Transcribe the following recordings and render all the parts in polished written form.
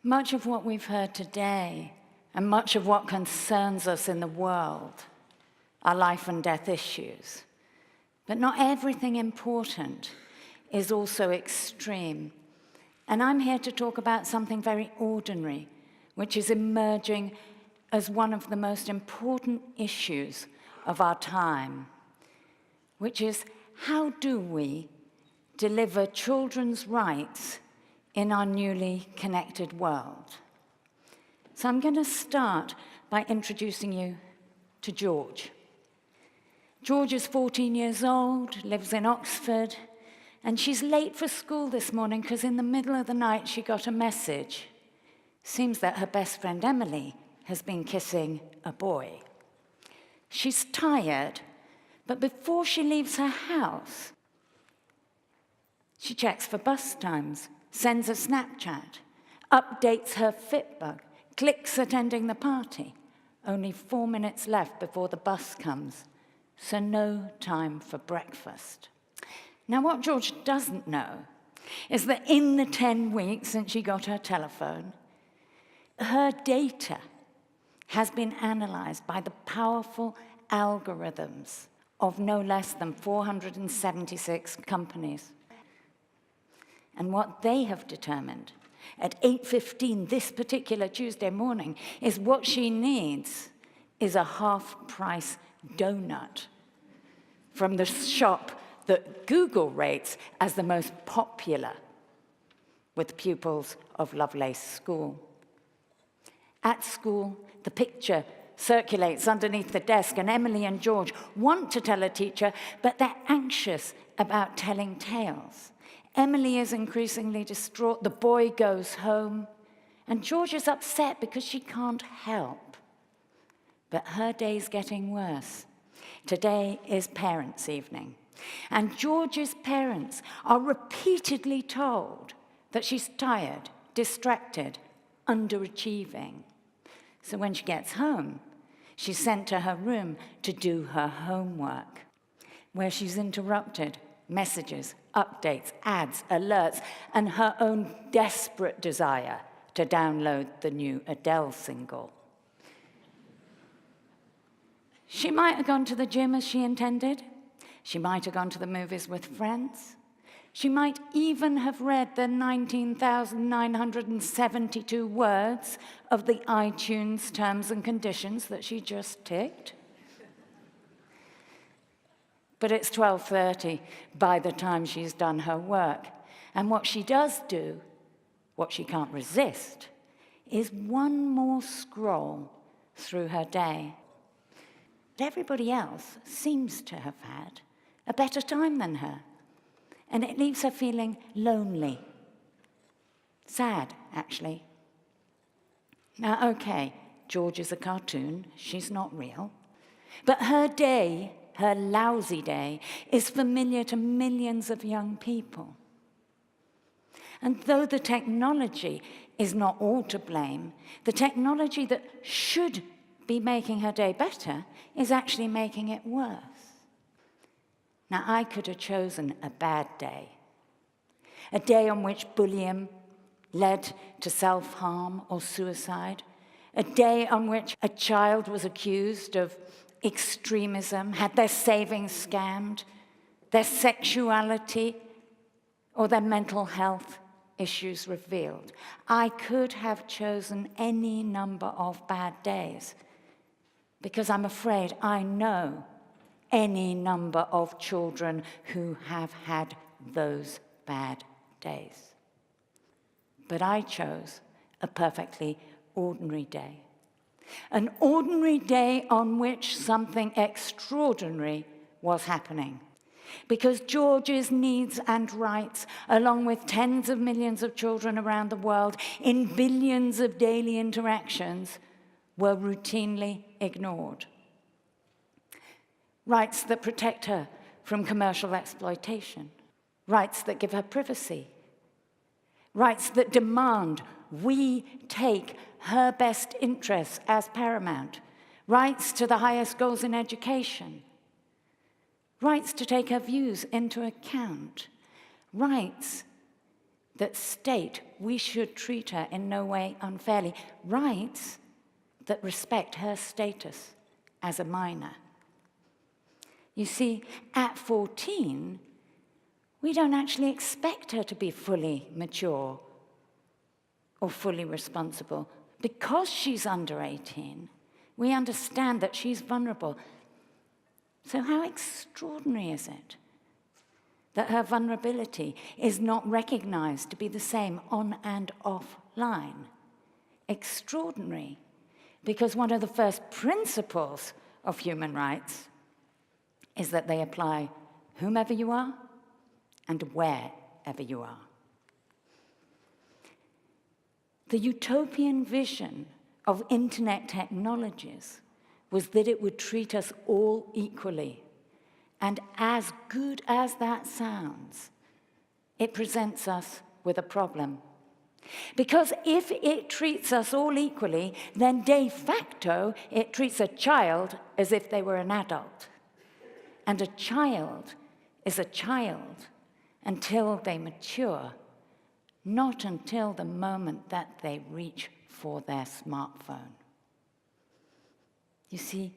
Much of what we've heard today and much of what concerns us in the world are life and death issues. But not everything important is also extreme. And I'm here to talk about something very ordinary, which is emerging as one of the most important issues of our time, which is how do we deliver children's rights in our newly connected world? So I'm going to start by introducing you to George. George is 14 years old, lives in Oxford, and she's late for school this morning because in the middle of the night she got a message. Seems that her best friend Emily has been kissing a boy. She's tired, but before she leaves her house, she checks for bus times, sends a Snapchat, updates her Fitbug, clicks attending the party. Only 4 minutes left before the bus comes, so no time for breakfast. Now, what George doesn't know is that in the 10 weeks since she got her telephone, her data has been analyzed by the powerful algorithms of no less than 476 companies. And what they have determined at 8:15 this particular Tuesday morning is what she needs is a half-price donut from the shop that Google rates as the most popular with pupils of Lovelace School. At school, the picture circulates underneath the desk, and Emily and George want to tell a teacher, but they're anxious about telling tales. Emily is increasingly distraught. The boy goes home, and George is upset because she can't help. But her day's getting worse. Today is parents' evening, and George's parents are repeatedly told that she's tired, distracted, underachieving. So when she gets home, she's sent to her room to do her homework, where she's interrupted messages, updates, ads, alerts, and her own desperate desire to download the new Adele single. She might have gone to the gym as she intended. She might have gone to the movies with friends. She might even have read the 19,972 words of the iTunes terms and conditions that she just ticked. But it's 12:30 by the time she's done her work. And what she does do, what she can't resist, is one more scroll through her day. But everybody else seems to have had a better time than her. And it leaves her feeling lonely. Sad, actually. Now, okay, George is a cartoon. She's not real. But her day, her lousy day, is familiar to millions of young people. And though the technology is not all to blame, the technology that should be making her day better is actually making it worse. Now, I could have chosen a bad day, a day on which bullying led to self-harm or suicide, a day on which a child was accused of extremism, had their savings scammed, their sexuality or their mental health issues revealed. I could have chosen any number of bad days because I'm afraid I know any number of children who have had those bad days. But I chose a perfectly ordinary day. An ordinary day on which something extraordinary was happening. Because George's needs and rights, along with tens of millions of children around the world in billions of daily interactions, were routinely ignored. Rights that protect her from commercial exploitation. Rights that give her privacy. Rights that demand we take her best interests as paramount. Rights to the highest goals in education. Rights to take her views into account. Rights that state we should treat her in no way unfairly, rights that respect her status as a minor. You see, at 14, we don't actually expect her to be fully mature or fully responsible. Because she's under 18, we understand that she's vulnerable. So how extraordinary is it that her vulnerability is not recognized to be the same on and offline? Extraordinary, because one of the first principles of human rights is that they apply whomever you are and wherever you are. The utopian vision of internet technologies was that it would treat us all equally. And as good as that sounds, it presents us with a problem. Because if it treats us all equally, then de facto it treats a child as if they were an adult. And a child is a child until they mature, not until the moment that they reach for their smartphone. You see,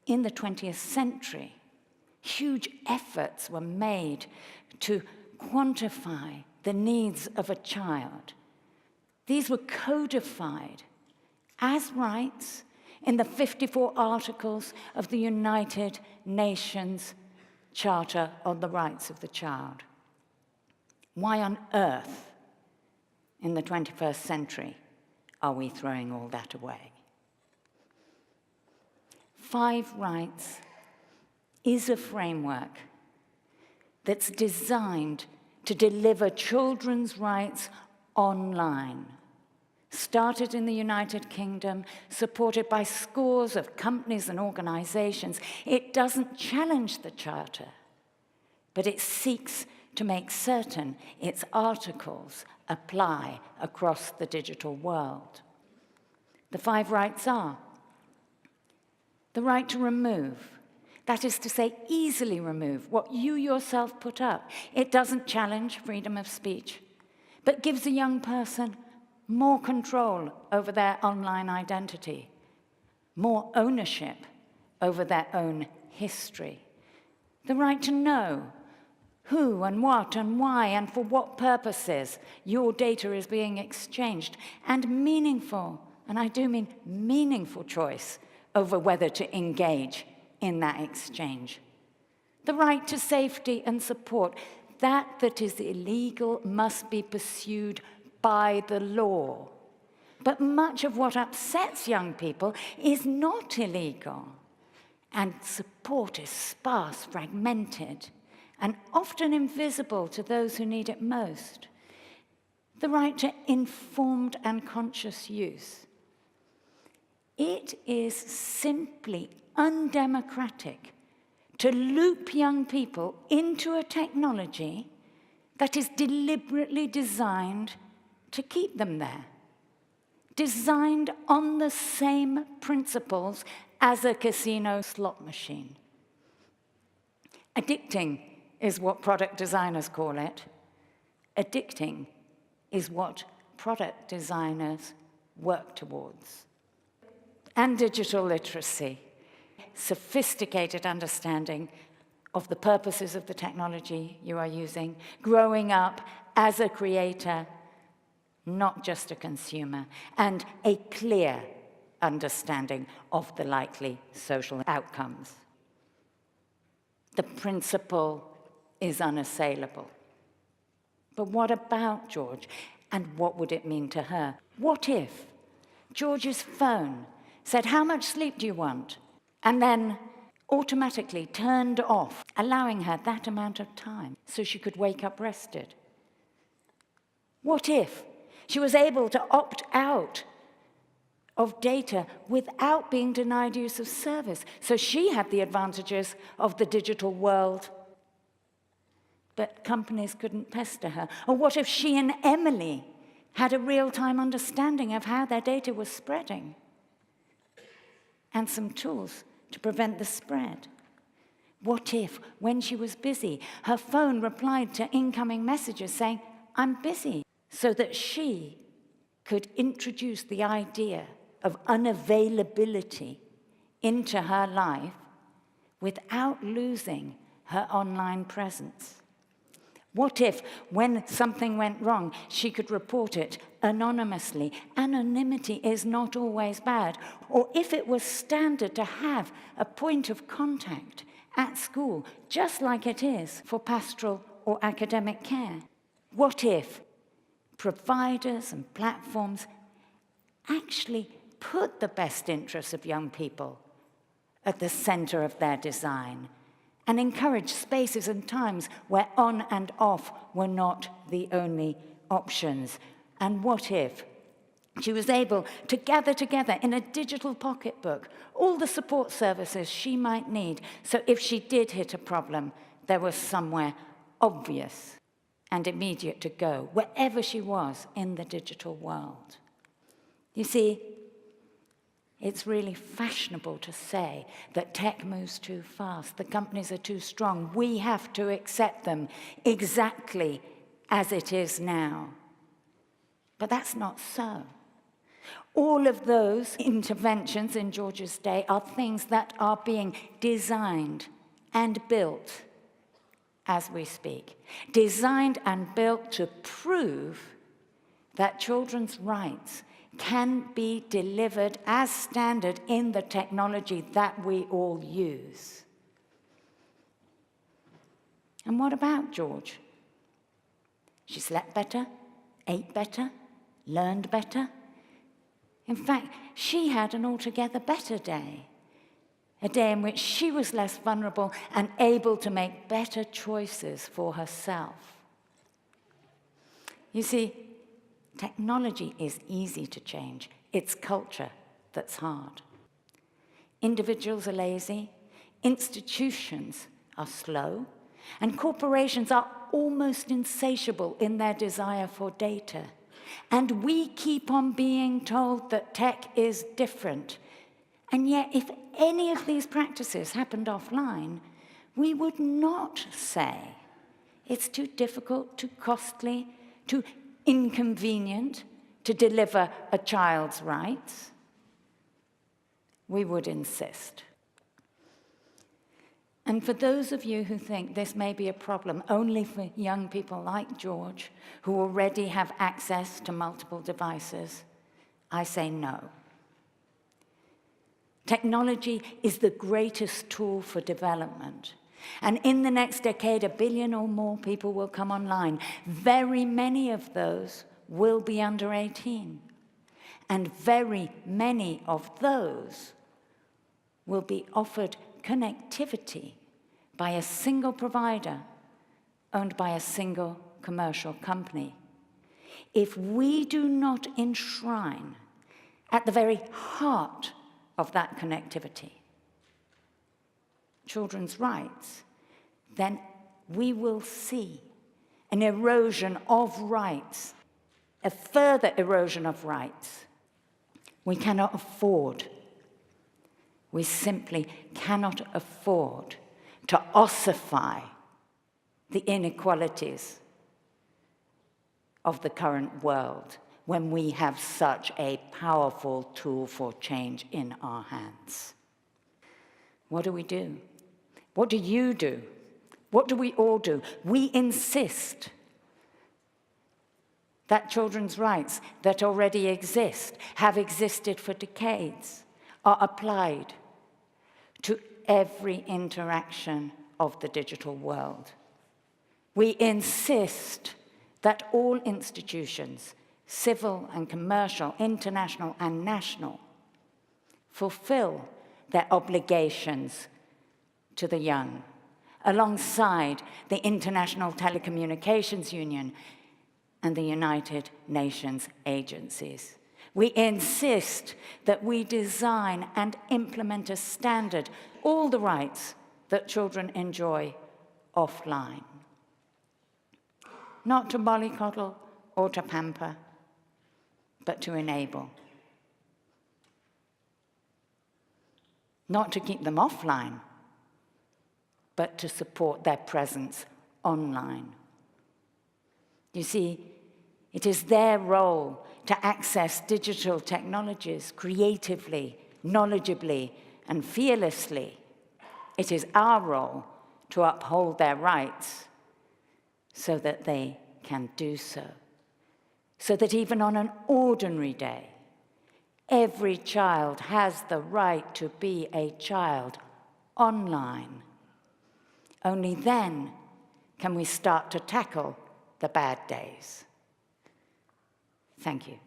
in the 20th century, huge efforts were made to quantify the needs of a child. These were codified as rights in the 54 articles of the United Nations Charter on the Rights of the Child. Why on earth, in the 21st century, are we throwing all that away? 5 Rights is a framework that's designed to deliver children's rights online. Started in the United Kingdom, supported by scores of companies and organizations, it doesn't challenge the Charter, but it seeks to make certain its articles apply across the digital world. The 5 rights are the right to remove, that is to say, easily remove what you yourself put up. It doesn't challenge freedom of speech, but gives a young person more control over their online identity, more ownership over their own history. The right to know who and what and why and for what purposes your data is being exchanged, and meaningful, and I do mean meaningful choice over whether to engage in that exchange. The right to safety and support. That is illegal must be pursued by the law. But much of what upsets young people is not illegal, and support is sparse, fragmented, and often invisible to those who need it most. The right to informed and conscious use. It is simply undemocratic to loop young people into a technology that is deliberately designed to keep them there, designed on the same principles as a casino slot machine. Addicting is what product designers call it. Addicting is what product designers work towards. And digital literacy, sophisticated understanding of the purposes of the technology you are using, growing up as a creator, not just a consumer, and a clear understanding of the likely social outcomes. The principle is unassailable. But what about George, and what would it mean to her? What if George's phone said, "How much sleep do you want?" and then automatically turned off, allowing her that amount of time so she could wake up rested? What if she was able to opt out of data without being denied use of service, so she had the advantages of the digital world, but companies couldn't pester her? Or what if she and Emily had a real-time understanding of how their data was spreading and some tools to prevent the spread? What if, when she was busy, her phone replied to incoming messages saying, I'm busy, so that she could introduce the idea of unavailability into her life without losing her online presence? What if, when something went wrong, she could report it anonymously? Anonymity is not always bad. Or if it was standard to have a point of contact at school, just like it is for pastoral or academic care? What if providers and platforms actually put the best interests of young people at the center of their design and encourage spaces and times where on and off were not the only options? And what if she was able to gather together in a digital pocketbook all the support services she might need, so if she did hit a problem, there was somewhere obvious and immediate to go, wherever she was in the digital world? You see, it's really fashionable to say that tech moves too fast, the companies are too strong, we have to accept them exactly as it is now. But that's not so. All of those interventions in George's day are things that are being designed and built as we speak. Designed and built to prove that children's rights can be delivered as standard in the technology that we all use. And what about George? She slept better, ate better, learned better. In fact, she had an altogether better day, a day in which she was less vulnerable and able to make better choices for herself. You see, technology is easy to change. It's culture that's hard. Individuals are lazy, institutions are slow, and corporations are almost insatiable in their desire for data. And we keep on being told that tech is different. And yet, if any of these practices happened offline, we would not say it's too difficult, too costly, too inconvenient to deliver a child's rights. We would insist. And for those of you who think this may be a problem only for young people like George, who already have access to multiple devices, I say no. Technology is the greatest tool for development. And in the next decade, 1 billion or more people will come online. Very many of those will be under 18. And very many of those will be offered connectivity by a single provider owned by a single commercial company. If we do not enshrine at the very heart of that connectivity children's rights, then we will see an erosion of rights, a further erosion of rights. We cannot afford, we simply cannot afford to ossify the inequalities of the current world when we have such a powerful tool for change in our hands. What do we do? What do you do? What do we all do? We insist that children's rights that already exist, have existed for decades, are applied to every interaction of the digital world. We insist that all institutions, civil and commercial, international and national, fulfill their obligations to the young, alongside the International Telecommunications Union and the United Nations agencies. We insist that we design and implement as standard all the rights that children enjoy offline. Not to mollycoddle or to pamper, but to enable. Not to keep them offline, but to support their presence online. You see, it is their role to access digital technologies creatively, knowledgeably, and fearlessly. It is our role to uphold their rights so that they can do so. So that even on an ordinary day, every child has the right to be a child online. Only then can we start to tackle the bad days. Thank you.